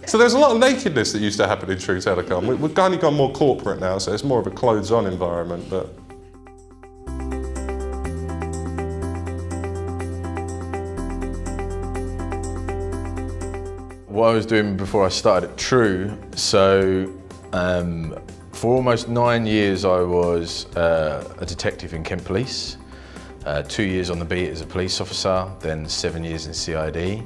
So there's a lot of nakedness that used to happen in True Telecom. We've kind of gone more corporate now, so it's more of a clothes-on environment. But what I was doing before I started at True, so for almost 9 years I was a detective in Kent Police, 2 years on the beat as a police officer, then 7 years in CID.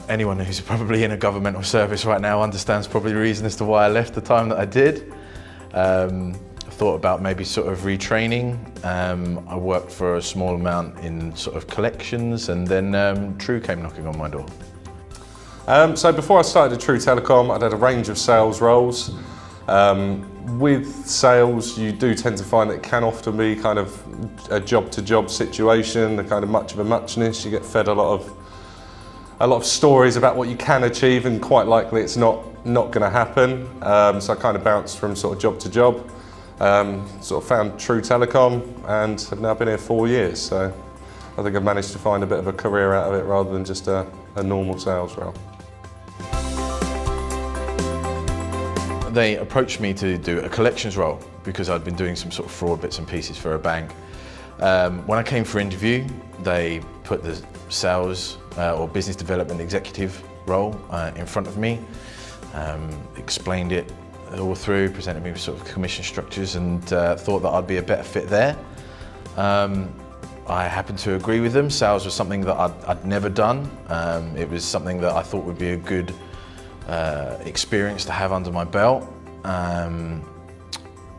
Anyone who's probably in a governmental service right now understands probably the reason as to why I left the time that I did. I thought about maybe sort of retraining. I worked for a small amount in sort of collections, and then True came knocking on my door. So before I started at True Telecom, I'd had a range of sales roles. With sales, you do tend to find that it can often be kind of a job-to-job situation, a kind of much of a muchness. You get fed a lot of stories about what you can achieve, and quite likely it's not going to happen. So I kind of bounced from sort of job to job. Sort of found True Telecom and have now been here 4 years. So I think I've managed to find a bit of a career out of it rather than just a normal sales role. They approached me to do a collections role because I'd been doing some sort of fraud bits and pieces for a bank. When I came for interview, they put the sales or business development executive role in front of me, explained it all through, presented me with sort of commission structures, and thought that I'd be a better fit there. I happened to agree with them. Sales was something that I'd never done. It was something that I thought would be a good experience to have under my belt.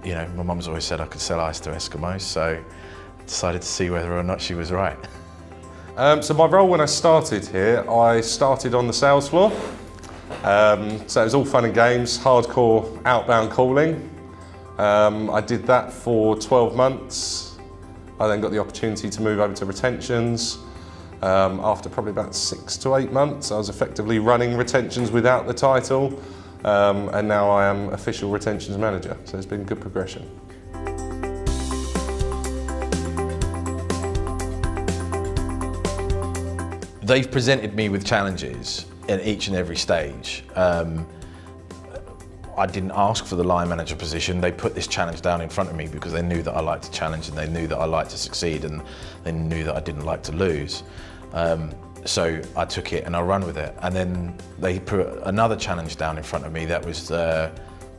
You know, my mum's always said I could sell ice to Eskimos, so I decided to see whether or not she was right. So my role when I started here, I started on the sales floor. So it was all fun and games, hardcore outbound calling. I did that for 12 months. I then got the opportunity to move over to retentions. After probably about 6 to 8 months, I was effectively running retentions without the title, and now I am official retentions manager, so it's been good progression. They've presented me with challenges at each and every stage. I didn't ask for the line manager position. They put this challenge down in front of me because they knew that I liked to challenge, and they knew that I liked to succeed, and they knew that I didn't like to lose. So I took it and I ran with it. And then they put another challenge down in front of me that was to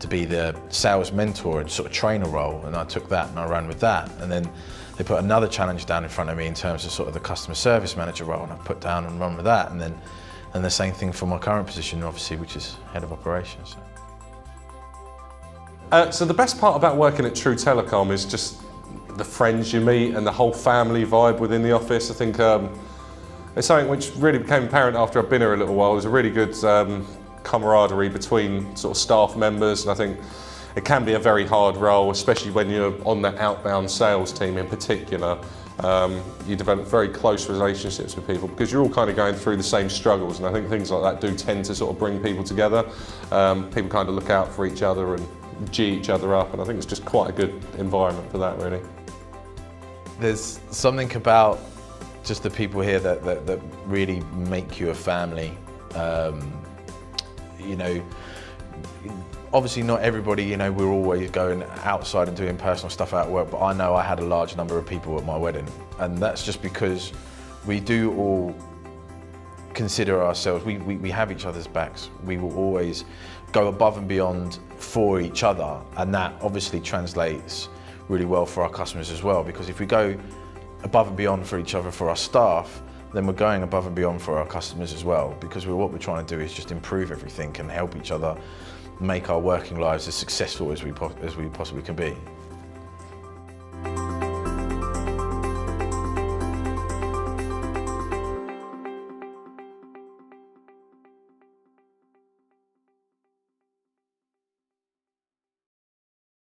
be the sales mentor and sort of trainer role, and I took that and I ran with that. And then they put another challenge down in front of me in terms of sort of the customer service manager role, and I put down and run with that. And the same thing for my current position, obviously, which is head of operations. So the best part about working at True Telecom is just the friends you meet and the whole family vibe within the office. I think it's something which really became apparent after I've been here a little while. There's a really good camaraderie between sort of staff members, and I think it can be a very hard role, especially when you're on the outbound sales team in particular. You develop very close relationships with people because you're all kind of going through the same struggles, and I think things like that do tend to sort of bring people together. People kind of look out for each other and G each other up, and I think it's just quite a good environment for that, really. There's something about just the people here that really make you a family. You know, obviously not everybody, you know, we're always going outside and doing personal stuff at work, but I know I had a large number of people at my wedding, and that's just because we do all consider ourselves, we have each other's backs. We will always go above and beyond for each other, and that obviously translates really well for our customers as well, because if we go above and beyond for each other, for our staff, then we're going above and beyond for our customers as well, because what we're trying to do is just improve everything and help each other make our working lives as successful as we possibly can be.